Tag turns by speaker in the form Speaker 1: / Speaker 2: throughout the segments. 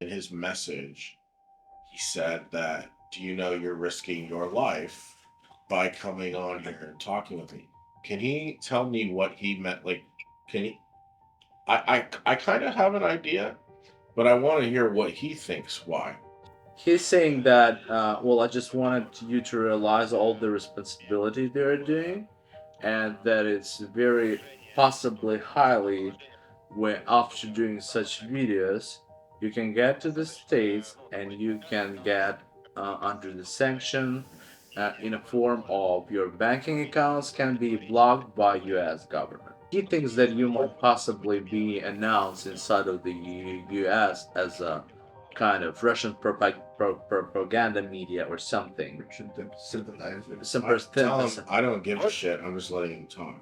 Speaker 1: In his message, he said that, do you know you're risking your life by coming on here and talking with me? Can he tell me what he meant? Like, can he? I kind of have an idea, but I want to hear what he thinks. Why?
Speaker 2: He's saying that, well, I just wanted you to realize all the responsibility they're doing, and that it's very possibly highly when after doing such videos, you can get to the States and you can get under the sanction in a form of your banking accounts can be blocked by US government. He thinks that you might possibly be announced inside of the US as a kind of Russian propaganda media or something. Some
Speaker 1: Tell him I don't give a shit. I'm just letting him talk.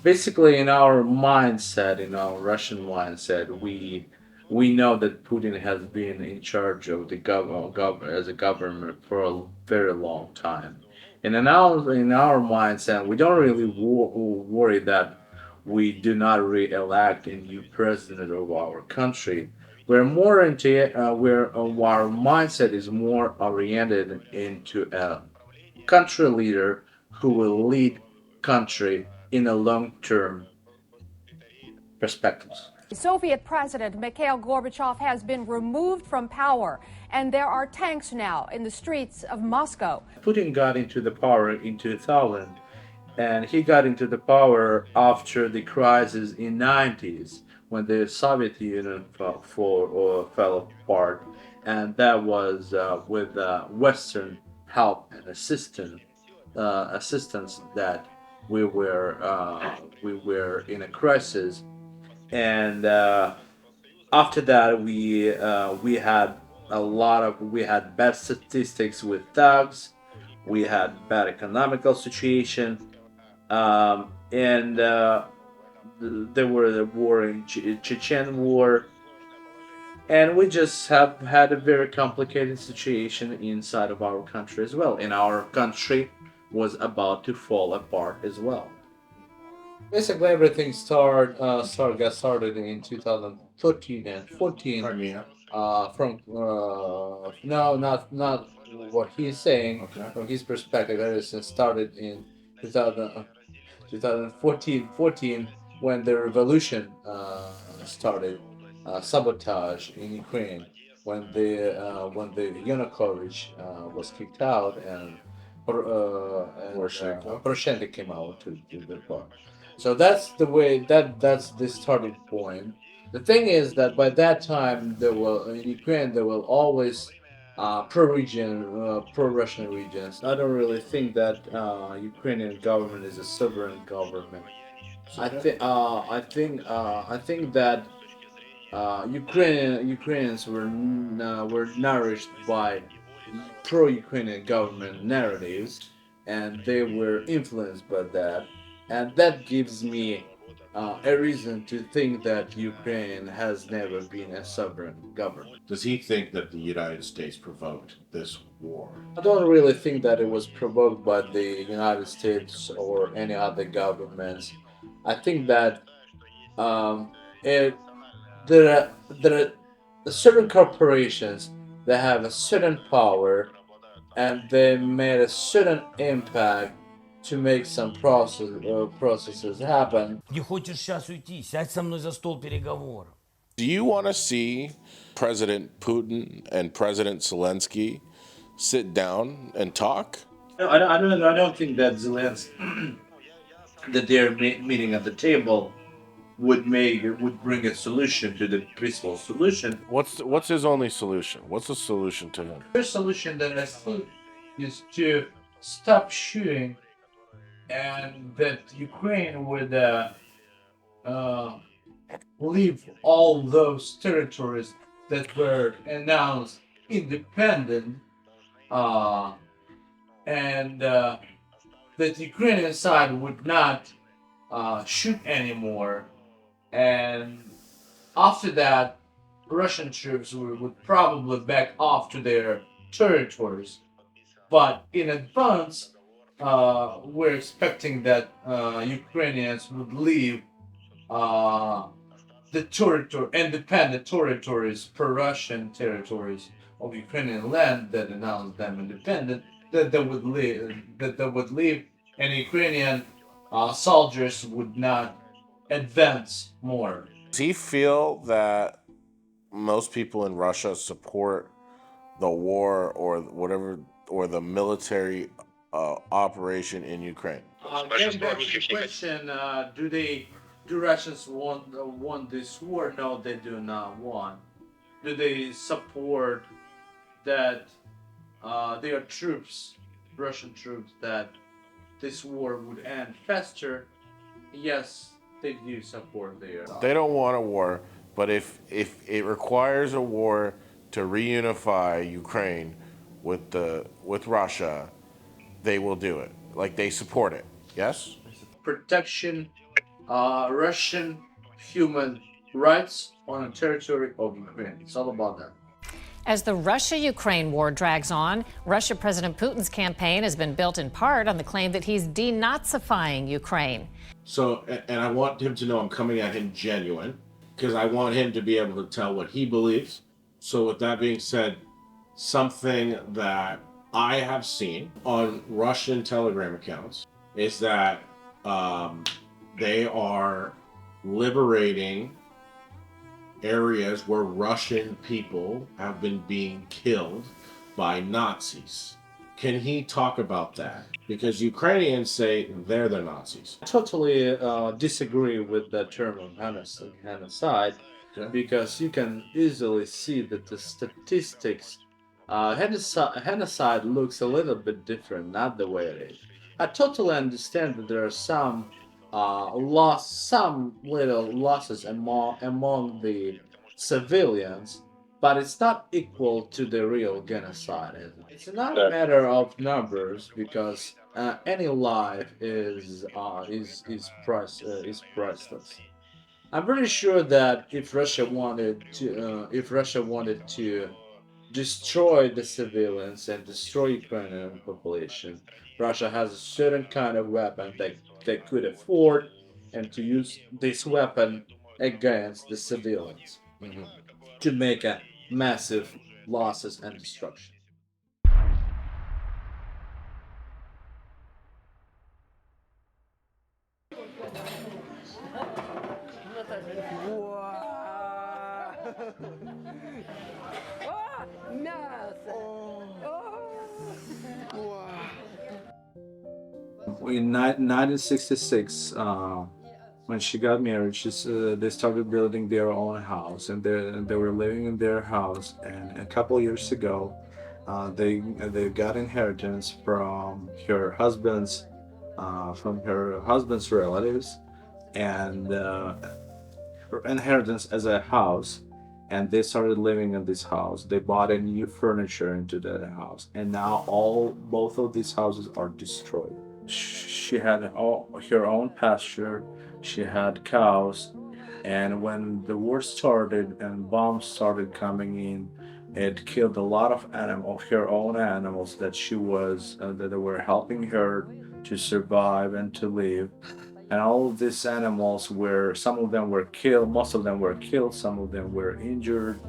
Speaker 2: basically in our mindset, in our Russian mindset, we know that Putin has been in charge of the as a government for a very long time, and in our mindset, we don't really worry that we do not re-elect a new president of our country. We're more into it, where our mindset is more oriented into a country leader who will lead country in a long-term perspective.
Speaker 3: Soviet President Mikhail Gorbachev has been removed from power, and there are tanks now in the streets of Moscow.
Speaker 2: Putin got into the power in 2000, and he got into the power after the crisis in 90s when the Soviet Union fell apart, and that was with Western help and assistance that we were in a crisis, and after that we had bad statistics with thugs, we had bad economical situation, and there were the war in Chechen war, and we just have had a very complicated situation inside of our country as well. And our country was about to fall apart as well. Basically, everything got started in 2013 and 14.
Speaker 1: Crimea.
Speaker 2: From no, not what he's saying.
Speaker 1: Okay.
Speaker 2: From his perspective, everything started in 2000, 2014 when the revolution started, sabotage in Ukraine, when the Yanukovych was kicked out, and
Speaker 1: Poroshenko.
Speaker 2: Poroshenko came out to the power. So that's the way that's the starting point. The thing is that by that time there were in Ukraine there will always pro-Russian regions. I don't really think that Ukrainian government is a sovereign government. I think that Ukrainians were nourished by pro-Ukrainian government narratives, and they were influenced by that, and that gives me a reason to think that Ukraine has never been a sovereign government.
Speaker 1: Does he think that the United States provoked this war?
Speaker 2: I don't really think that it was provoked by the United States or any other governments. I think that um, it there are certain corporations that have a certain power, and they made a certain impact to make some processes happen.
Speaker 4: Не хочешь сейчас уйти? Сядь со мной за стол переговоров.
Speaker 1: Do you want to see President Putin and President Zelensky sit down and talk?
Speaker 2: No, I don't think that Zelensky that they're meeting at the table would bring a solution to the peaceful solution.
Speaker 1: What's his only solution? What's the solution to him?
Speaker 2: First solution that I see is to stop shooting, and that Ukraine would uh, leave all those territories that were announced independent, uh, and that the Ukrainian side would not shoot anymore. And after that, Russian troops would probably back off to their territories. But in advance, we're expecting that Ukrainians would leave the independent territories, pro-Russian territories of Ukrainian land that announced them independent, that they would leave, and Ukrainian soldiers would not advance more.
Speaker 1: Does he feel that most people in Russia support the war or whatever or the military operation in Ukraine?
Speaker 2: Getting back to the question, do Russians want this war? No, they do not want. Do they support that their troops, Russian troops, that this war would end faster? Yes, they do support their.
Speaker 1: They don't want a war, but if it requires a war to reunify Ukraine with Russia, they will do it. Like they support it. Yes?
Speaker 2: Protection, Russian human rights on the territory of Ukraine. It's all about that.
Speaker 5: As the Russia-Ukraine war drags on, Russia President Putin's campaign has been built in part on the claim that he's denazifying Ukraine.
Speaker 1: So, and I want him to know I'm coming at him genuine because I want him to be able to tell what he believes. So, with that being said, something that I have seen on Russian Telegram accounts is that they are liberating areas where Russian people have been being killed by Nazis. Can he talk about that? Because Ukrainians say they're the Nazis.
Speaker 2: I totally disagree with the term of genocide because you can easily see that the statistics, genocide looks a little bit different, not the way it is. I totally understand that there are some some little losses among the civilians, but it's not equal to the real genocide. It's not a matter of numbers because any life is priceless. I'm pretty sure that if Russia wanted to destroy the civilians and destroy Ukrainian population, Russia has a certain kind of weapon that they could afford, and to use this weapon against the civilians to make a massive losses and destruction. In 1966, when she got married, they started building their own house, and they were living in their house. And a couple years ago, they got inheritance from her husband's relatives, and her inheritance as a house. And they started living in this house. They bought a new furniture into that house, and now both of these houses are destroyed. She had her own pasture. She had cows, and when the war started and bombs started coming in, it killed a lot of her own animals that that were helping her to survive and to live. And all of these animals some of them were killed, most of them were killed, some of them were injured,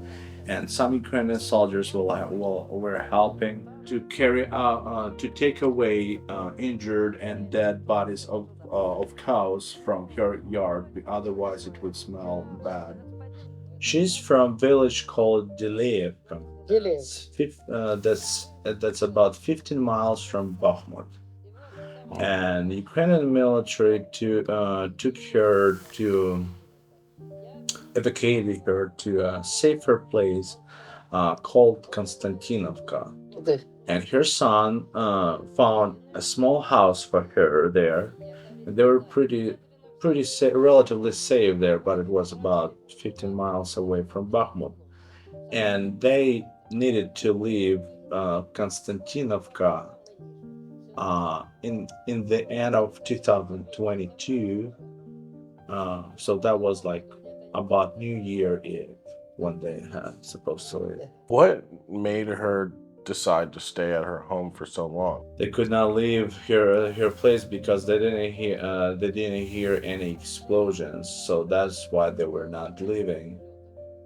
Speaker 2: and some Ukrainian soldiers were helping to to take away injured and dead bodies of cows from her yard, otherwise it would smell bad. She's from a village called Dileev. That's about 15 miles from Bakhmut. And the Ukrainian military took her to evacuated her to a safer place called Konstantinovka. And her son found a small house for her there. And they were relatively safe there, but it was about 15 miles away from Bakhmut. And they needed to leave Konstantinovka in the end of 2022. So that was like about New Year Eve when they had supposed to leave.
Speaker 1: What made her decide to stay at her home for so long?
Speaker 2: They could not leave her place because they didn't hear any explosions, so that's why they were not leaving.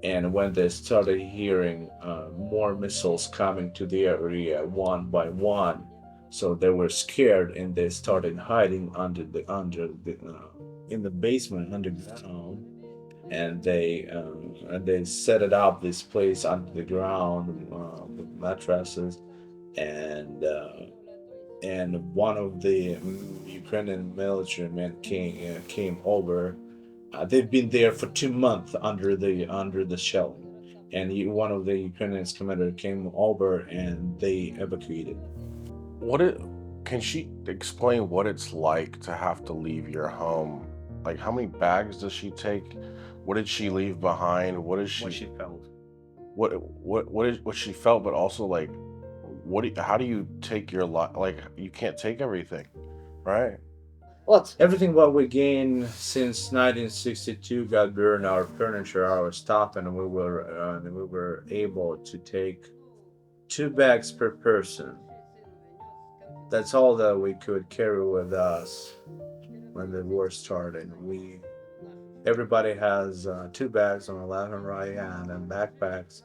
Speaker 2: And when they started hearing more missiles coming to the area one by one, so they were scared and they started hiding under the in the basement underground, and they set it up this place under the ground with mattresses, and one of the Ukrainian military men came over. They've been there for 2 months under the shell, and one of the Ukrainian commander came over and they evacuated.
Speaker 1: Can she explain what it's like to have to leave your home? Like, how many bags does she take? What did she leave behind?
Speaker 2: What she felt.
Speaker 1: What she felt, but also like, how do you take your life? Like, you can't take everything, right?
Speaker 2: Everything what we gained since 1962 got burned, our furniture, our stuff, and we were able to take 2 bags per person. That's all that we could carry with us when the war started. Everybody has 2 bags on the left and right hand and backpacks.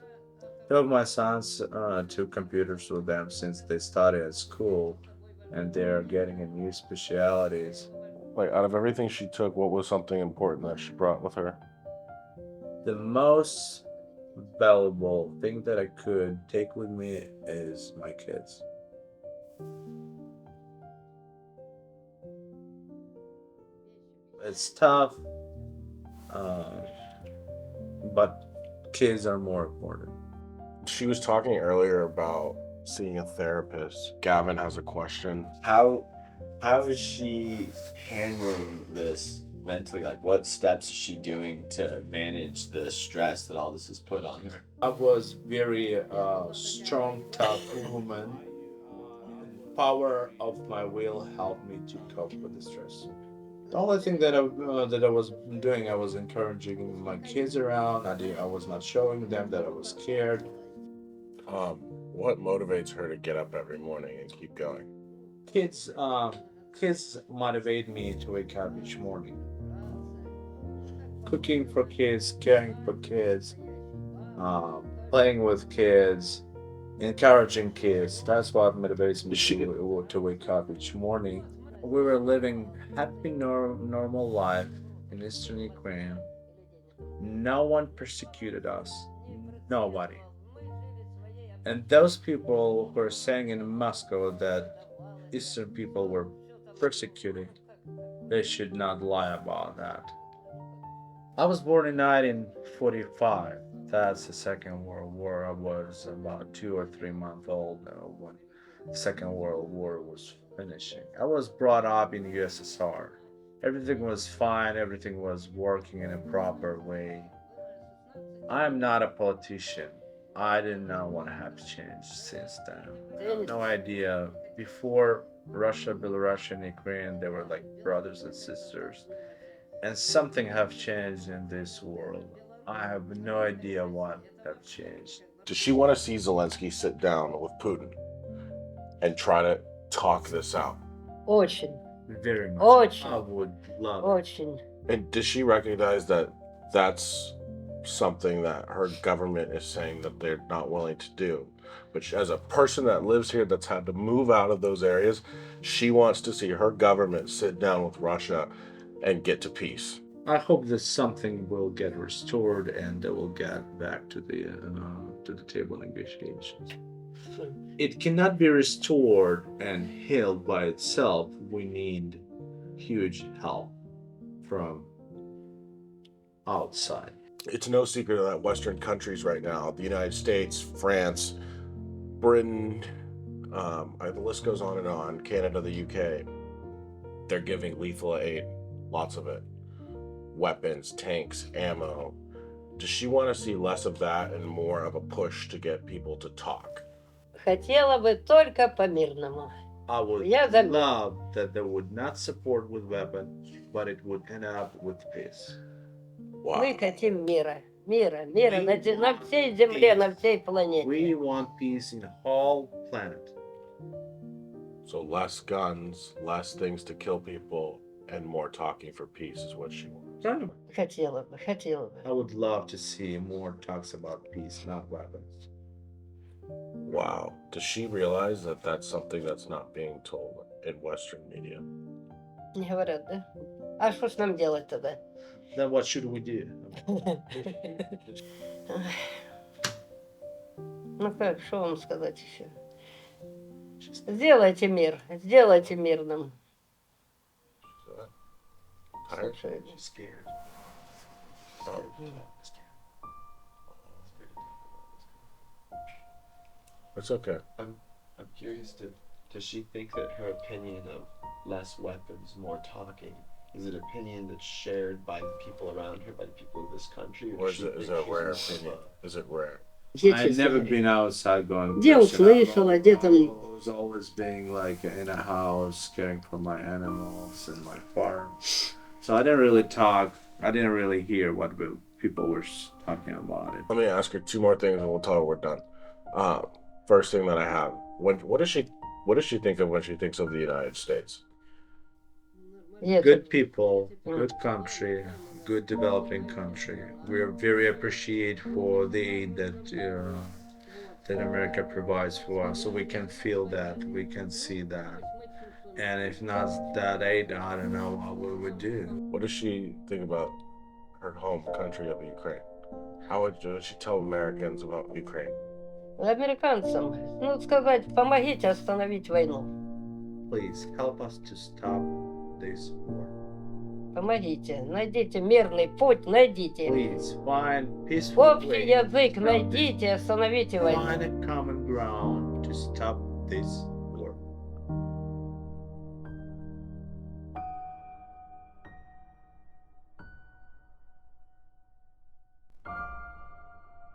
Speaker 2: 2 of my sons took computers with them since they studied at school, and they're getting a new specialities.
Speaker 1: Like, out of everything she took, what was something important that she brought with her?
Speaker 2: The most valuable thing that I could take with me is my kids. It's tough, but kids are more important.
Speaker 1: She was talking earlier about seeing a therapist. Gavin has a question.
Speaker 6: How is she handling this mentally? Like, what steps is she doing to manage the stress that all this has put on her?
Speaker 2: I was very strong, tough woman. Power of my will helped me to cope with the stress. The only thing that I was doing, I was encouraging my kids around. I was not showing them that I was scared.
Speaker 1: What motivates her to get up every morning and keep going?
Speaker 2: Kids motivate me to wake up each morning. Cooking for kids, caring for kids, playing with kids, encouraging kids. That's what motivates me to wake up each morning. We were living happy, normal life in Eastern Ukraine. No one persecuted us. Nobody. And those people who are saying in Moscow that Eastern people were persecuted, they should not lie about that. I was born in 1945. That's the Second World War. I was about 2 or 3 months old when the Second World War was finishing. I was brought up in USSR. Everything was fine. Everything was working in a proper way. I'm not a politician. I did not want to have change since then. I have no idea. Before Russia, Belarus, and Ukraine, they were like brothers and sisters. And something have changed in this world. I have no idea what have changed.
Speaker 1: Does she want to see Zelensky sit down with Putin and try to talk this out?
Speaker 7: Очень,
Speaker 2: Very much.
Speaker 7: Очень.
Speaker 2: I would love it.
Speaker 7: очень.
Speaker 1: And does she recognize that that's something that her government is saying that they're not willing to do? But as a person that lives here, that's had to move out of those areas, she wants to see her government sit down with Russia and get to peace.
Speaker 2: I hope that something will get restored and they will get back to the table negotiations. It cannot be restored and healed by itself. We need huge help from outside.
Speaker 1: It's no secret that Western countries right now, the United States, France, Britain, the list goes on, Canada, the UK, they're giving lethal aid, lots of it. Weapons, tanks, ammo. Does she want to see less of that and more of a push to get people to talk?
Speaker 7: Хотела бы только по-мирному.
Speaker 2: I would
Speaker 7: Я за мир.
Speaker 2: love that they would not support with weapons, but it would end up with peace.
Speaker 1: Wow.
Speaker 7: Мы хотим мира. Мира, мира на всей земле, на всей планете.
Speaker 2: We want peace in the whole planet.
Speaker 1: So less guns, less things to kill people, and more talking for peace is what she wants.
Speaker 7: Хотела бы, хотела бы.
Speaker 2: I would love to see more talks about peace, not weapons.
Speaker 1: Wow. Does she realize that that's something that's not being told in Western media?
Speaker 7: Не говорят, да? А что ж нам делать тогда?
Speaker 2: Then what should we do?
Speaker 7: Ну как, что вам сказать еще? Сделайте мир нам.
Speaker 1: Tired?
Speaker 7: Слушай,
Speaker 2: She's scared.
Speaker 1: Oh. It's okay.
Speaker 6: I'm curious does she think that her opinion of less weapons, more talking, is it an opinion that's shared by the people around her, by the people of this country?
Speaker 1: Or
Speaker 6: does she
Speaker 1: is
Speaker 6: think
Speaker 1: it
Speaker 6: she's
Speaker 1: rare
Speaker 6: enough of
Speaker 1: opinion?
Speaker 6: a-
Speaker 1: Is it rare?
Speaker 2: I've never been outside going.
Speaker 7: Где услышала, где там...
Speaker 2: I was always being like in a house, caring for my animals and my farm. So I didn't really talk. I didn't really hear what people were talking about it.
Speaker 1: Let me ask her two more things and we'll tell her we're done. First thing that I have. What does she think of when she thinks of the United States?
Speaker 7: Нет,
Speaker 2: Good people, good country, good developing country. We're very appreciate for the aid that America provides for us, so we can feel that, we can see that. And if not that aid, I don't know what we would do.
Speaker 1: What does she think about her home country of Ukraine? How would she tell Americans about Ukraine?
Speaker 7: американцам, ну сказать, помогите остановить войну.
Speaker 2: Please help us to stop this war.
Speaker 7: Помогите, найдите мирный путь, найдите.
Speaker 2: Please find peaceful
Speaker 7: Общий
Speaker 2: way.
Speaker 7: язык найдите, остановите войну.
Speaker 2: Find a common ground to stop this